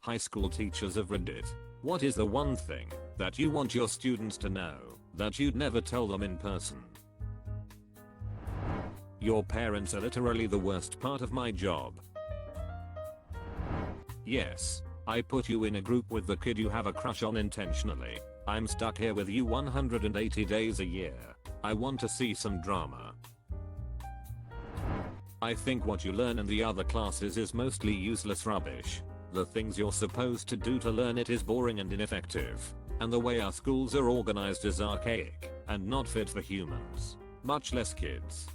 High school teachers have read it. What is the one thing that you want your students to know that you'd never tell them in person? Your parents are literally the worst part of my job. Yes, I put you in a group with the kid you have a crush on intentionally. I'm stuck here with you 180 days a year. I want to see some drama. I think what you learn in the other classes is mostly useless rubbish. The things you're supposed to do to learn it is boring and ineffective. And the way our schools are organized is archaic and not fit for humans, much less kids.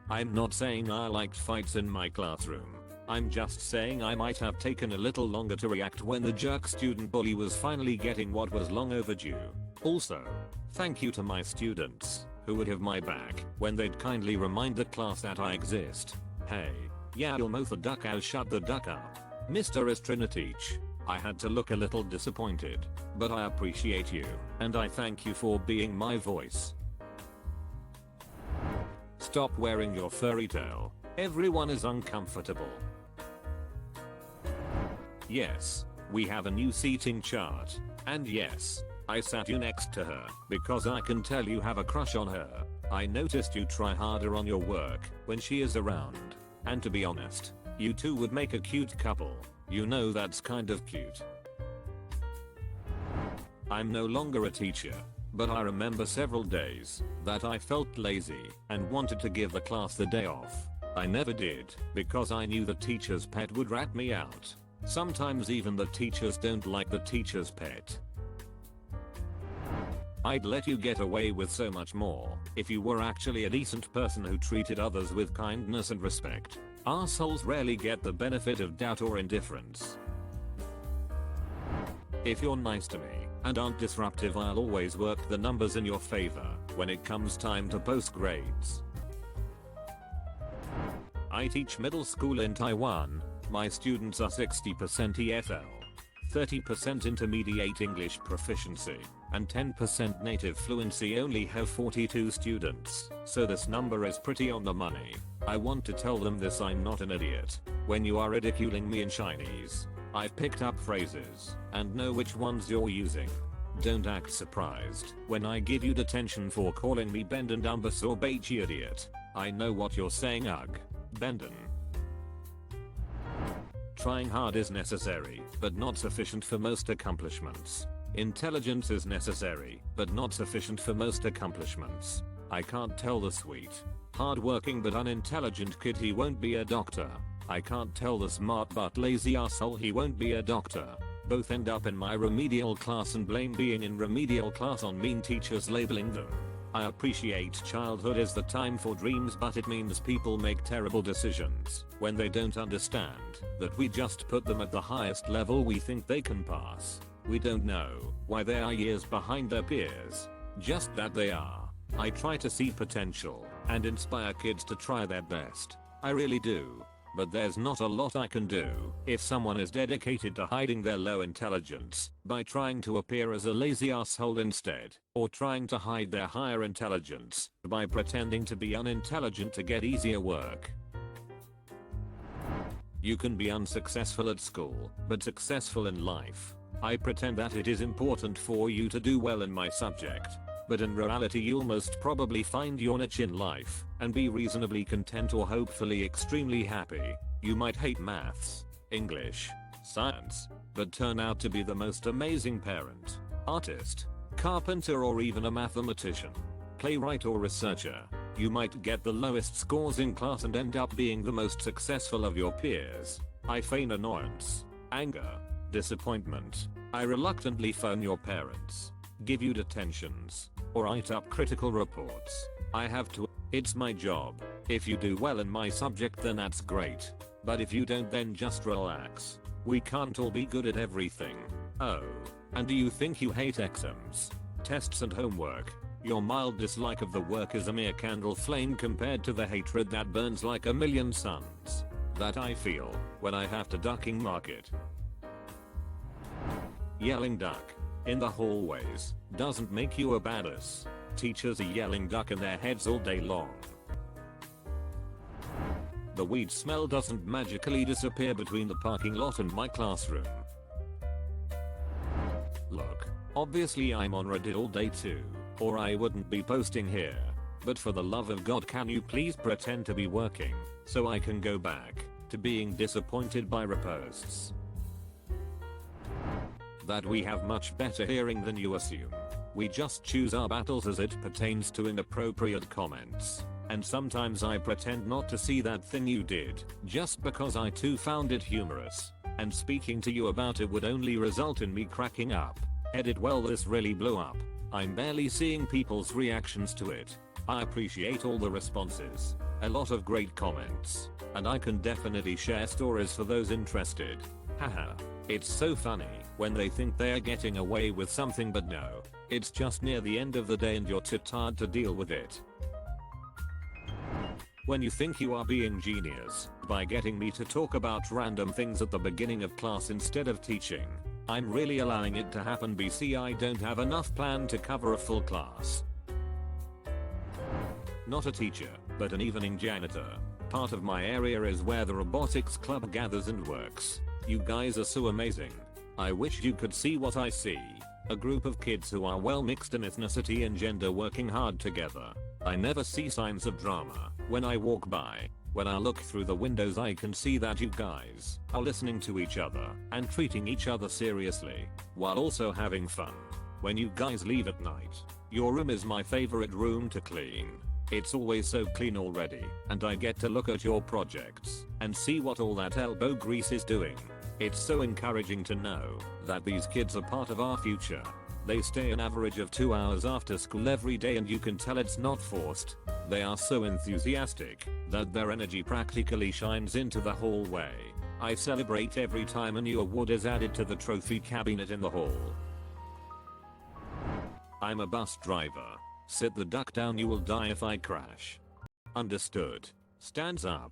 I'm not saying I liked fights in my classroom. I'm just saying I might have taken a little longer to react when the jerk student bully was finally getting what was long overdue. Also, thank you to my students who would have my back when they'd kindly remind the class that I exist. Hey, yeah, you'll mow the duck, I'll shut the duck up. Mr. Estrinatich. I had to look a little disappointed, but I appreciate you, and I thank you for being my voice. Stop wearing your furry tail. Everyone is uncomfortable. Yes, we have a new seating chart, and yes, I sat you next to her because I can tell you have a crush on her. I noticed you try harder on your work when she is around, and to be honest, you two would make a cute couple. You know that's kind of cute. I'm no longer a teacher, but I remember several days that I felt lazy and wanted to give the class the day off. I never did because I knew the teacher's pet would rat me out. Sometimes even the teachers don't like the teacher's pet. I'd let you get away with so much more if you were actually a decent person who treated others with kindness and respect. Assholes rarely get the benefit of doubt or indifference. If you're nice to me and aren't disruptive, I'll always work the numbers in your favor when it comes time to post grades. I teach middle school in Taiwan. My students are 60% EFL, 30% intermediate English proficiency, and 10% native fluency. Only have 42 students, so this number is pretty on the money. I want to tell them this: I'm not an idiot. When you are ridiculing me in Chinese, I've picked up phrases and know which ones you're using. Don't act surprised when I give you detention for calling me Benden Dumbus or Beachy idiot. I know what you're saying, ugh. Benden. Trying hard is necessary, but not sufficient for most accomplishments. Intelligence is necessary, but not sufficient for most accomplishments. I can't tell the sweet, hardworking but unintelligent kid he won't be a doctor. I can't tell the smart but lazy asshole he won't be a doctor. Both end up in my remedial class and blame being in remedial class on mean teachers labeling them. I appreciate childhood is the time for dreams, but it means people make terrible decisions when they don't understand that we just put them at the highest level we think they can pass. We don't know why they are years behind their peers, just that they are. I try to see potential and inspire kids to try their best. I really do. But there's not a lot I can do if someone is dedicated to hiding their low intelligence by trying to appear as a lazy asshole instead, or trying to hide their higher intelligence by pretending to be unintelligent to get easier work. You can be unsuccessful at school, but successful in life. I pretend that it is important for you to do well in my subject, but in reality you'll most probably find your niche in life and be reasonably content or hopefully extremely happy. You might hate maths, English, science, but turn out to be the most amazing parent, artist, carpenter, or even a mathematician, playwright, or researcher. You might get the lowest scores in class and end up being the most successful of your peers. I feign annoyance, anger, disappointment. I reluctantly phone your parents, give you detentions, or write up critical reports. I have to. It's my job. If you do well in my subject, then that's great. But if you don't, then just relax. We can't all be good at everything. Oh, and do you think you hate exams, tests, and homework? Your mild dislike of the work is a mere candle flame compared to the hatred that burns like a million suns that I feel when I have to ducking market. Yelling duck in the hallways doesn't make you a badass. Teachers are yelling duck in their heads all day long. The weed smell doesn't magically disappear between the parking lot and my classroom. Look, obviously I'm on Reddit all day too, or I wouldn't be posting here. But for the love of God, can you please pretend to be working, so I can go back to being disappointed by reposts? That we have much better hearing than you assume. We just choose our battles as it pertains to inappropriate comments. And sometimes I pretend not to see that thing you did, just because I too found it humorous. And speaking to you about it would only result in me cracking up. Edit, well, this really blew up. I'm barely seeing people's reactions to it. I appreciate all the responses. A lot of great comments. And I can definitely share stories for those interested. Haha. It's so funny when they think they are getting away with something, but no. It's just near the end of the day and you're too tired to deal with it. When you think you are being genius by getting me to talk about random things at the beginning of class instead of teaching, I'm really allowing it to happen. BC, I don't have enough plan to cover a full class. Not a teacher, but an evening janitor. Part of my area is where the robotics club gathers and works. You guys are so amazing. I wish you could see what I see. A group of kids who are well mixed in ethnicity and gender working hard together. I never see signs of drama when I walk by. When I look through the windows, I can see that you guys are listening to each other and treating each other seriously, while also having fun. When you guys leave at night, your room is my favorite room to clean. It's always so clean already, and I get to look at your projects and see what all that elbow grease is doing. It's so encouraging to know that these kids are part of our future. They stay an average of 2 hours after school every day, and you can tell it's not forced. They are so enthusiastic that their energy practically shines into the hallway. I celebrate every time a new award is added to the trophy cabinet in the hall. I'm a bus driver. Sit the duck down, you will die if I crash. Understood. Stands up.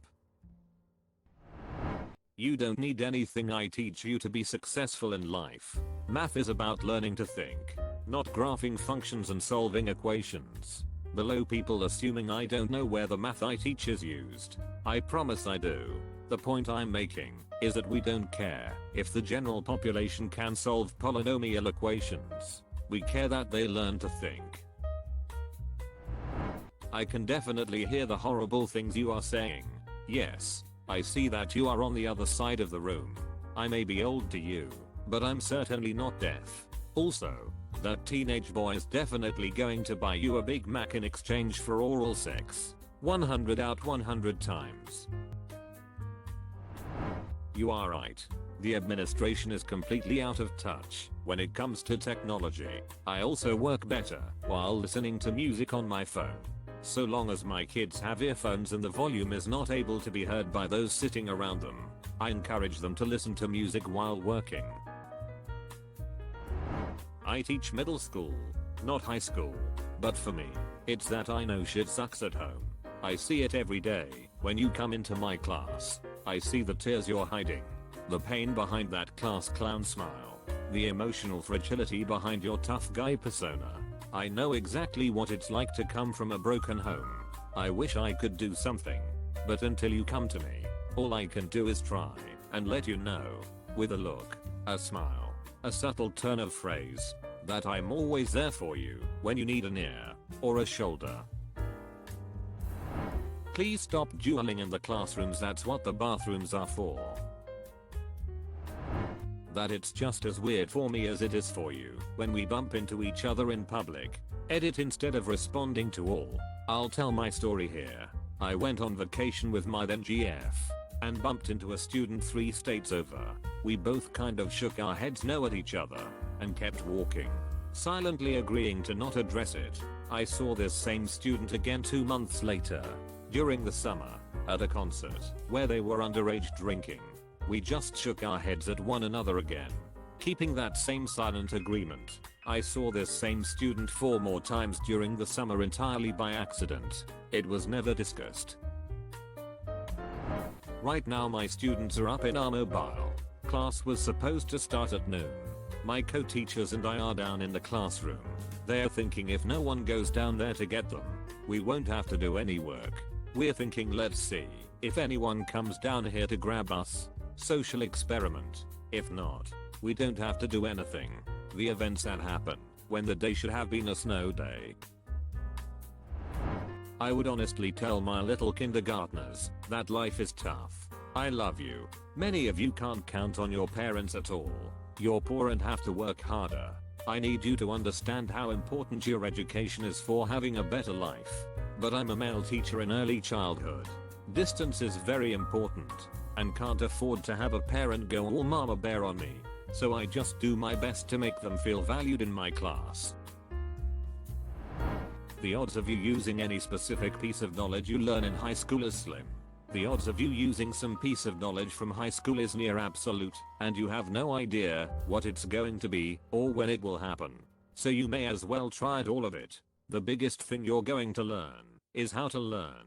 You don't need anything I teach you to be successful in life. Math is about learning to think, not graphing functions and solving equations. Below, people assuming I don't know where the math I teach is used. I promise I do. The point I'm making is that we don't care if the general population can solve polynomial equations. We care that they learn to think. I can definitely hear the horrible things you are saying. Yes, I see that you are on the other side of the room. I may be old to you, but I'm certainly not deaf. Also, that teenage boy is definitely going to buy you a Big Mac in exchange for oral sex. 100 out 100 times. You are right. The administration is completely out of touch when it comes to technology. I also work better while listening to music on my phone. So long as my kids have earphones and the volume is not able to be heard by those sitting around them, I encourage them to listen to music while working. I teach middle school, not high school, but for me, it's that I know shit sucks at home. I see it every day when you come into my class. I see the tears you're hiding, the pain behind that class clown smile, the emotional fragility behind your tough guy persona. I know exactly what it's like to come from a broken home. I wish I could do something, but until you come to me, all I can do is try and let you know, with a look, a smile, a subtle turn of phrase, that I'm always there for you when you need an ear or a shoulder. Please stop dueling in the classrooms, that's what the bathrooms are for. That it's just as weird for me as it is for you when we bump into each other in public. Edit, instead of responding to all, I'll tell my story here. I went on vacation with my then GF and bumped into a student 3 states over. We both kind of shook our heads no at each other and kept walking, silently agreeing to not address it. I saw this same student again 2 months later during the summer at a concert where they were underage drinking. We just shook our heads at one another again, keeping that same silent agreement. I saw this same student 4 more times during the summer entirely by accident. It was never discussed. Right now my students are up in our mobile. Class was supposed to start at noon. My co-teachers and I are down in the classroom. They're thinking if no one goes down there to get them, we won't have to do any work. We're thinking let's see If anyone comes down here to grab us, social experiment. If not, we don't have to do anything. The events that happen when the day should have been a snow day. I would honestly tell my little kindergartners that life is tough. I love you. Many of you can't count on your parents at all. You're poor and have to work harder. I need you to understand how important your education is for having a better life. But I'm a male teacher in early childhood. Distance is very important, and can't afford to have a parent go all mama bear on me. So I just do my best to make them feel valued in my class. The odds of you using any specific piece of knowledge you learn in high school is slim. The odds of you using some piece of knowledge from high school is near absolute, and you have no idea what it's going to be or when it will happen. So you may as well try all of it. The biggest thing you're going to learn is how to learn.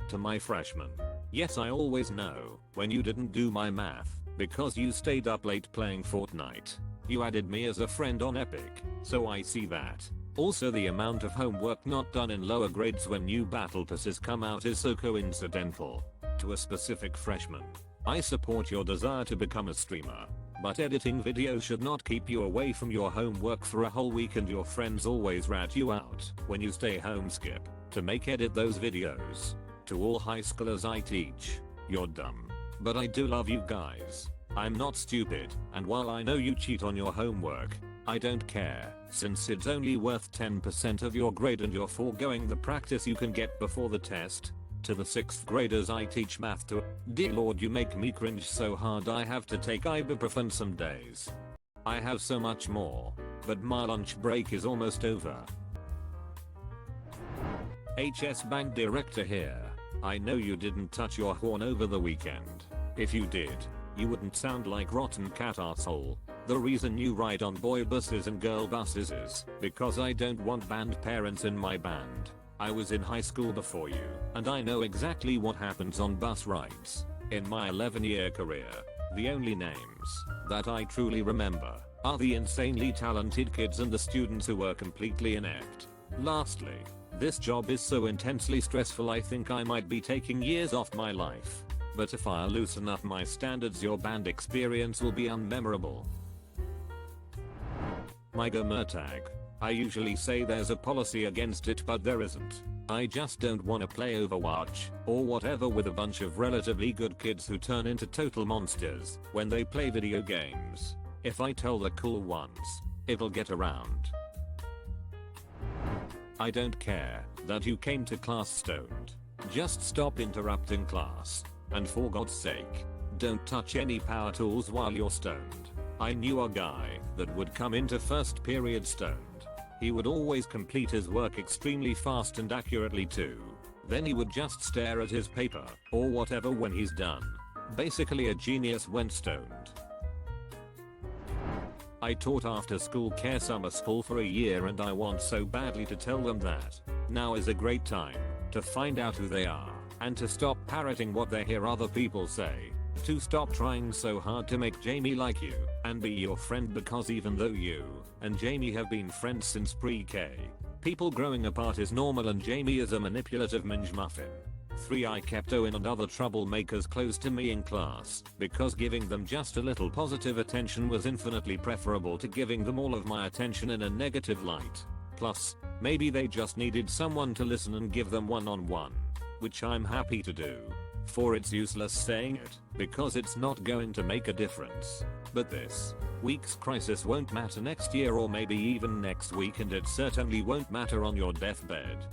To my freshmen. Yes, I always know when you didn't do my math because you stayed up late playing Fortnite. You added me as a friend on Epic, so I see that. Also, the amount of homework not done in lower grades when new battle passes come out is so coincidental. To a specific freshman, I support your desire to become a streamer, but editing videos should not keep you away from your homework for a whole week, and your friends always rat you out when you stay home. Skip to make edit those videos. To all high schoolers I teach, you're dumb. But I do love you guys. I'm not stupid, and while I know you cheat on your homework, I don't care, since it's only worth 10% of your grade and you're foregoing the practice you can get before the test. To the 6th graders I teach math to, dear lord, you make me cringe so hard I have to take ibuprofen some days. I have so much more, but my lunch break is almost over. HS Bank Director here. I know you didn't touch your horn over the weekend. If you did, you wouldn't sound like rotten cat asshole. The reason you ride on boy buses and girl buses is because I don't want band parents in my band. I was in high school before you, and I know exactly what happens on bus rides. In my 11-year career, the only names that I truly remember are the insanely talented kids and the students who were completely inept. Lastly, this job is so intensely stressful I think I might be taking years off my life. But if I loosen up my standards, your band experience will be unmemorable. My Gamertag. I usually say there's a policy against it, but there isn't. I just don't want to play Overwatch or whatever with a bunch of relatively good kids who turn into total monsters when they play video games. If I tell the cool ones, it'll get around. I don't care that you came to class stoned. Just stop interrupting class. And for God's sake, don't touch any power tools while you're stoned. I knew a guy that would come into first period stoned. He would always complete his work extremely fast and accurately too. Then he would just stare at his paper or whatever when he's done. Basically a genius when stoned. I taught after school care summer school for a year, and I want so badly to tell them that now is a great time to find out who they are and to stop parroting what they hear other people say. To stop trying so hard to make Jamie like you and be your friend, because even though you and Jamie have been friends since pre-K, people growing apart is normal, and Jamie is a manipulative minge muffin. 3. I kept Owen and other troublemakers close to me in class because giving them just a little positive attention was infinitely preferable to giving them all of my attention in a negative light. Plus, maybe they just needed someone to listen and give them one-on-one, which I'm happy to do. For it's useless saying it, because it's not going to make a difference. But this week's crisis won't matter next year or maybe even next week, and it certainly won't matter on your deathbed.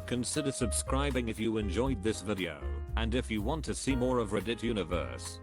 Consider subscribing if you enjoyed this video, and if you want to see more of Reddit Universe,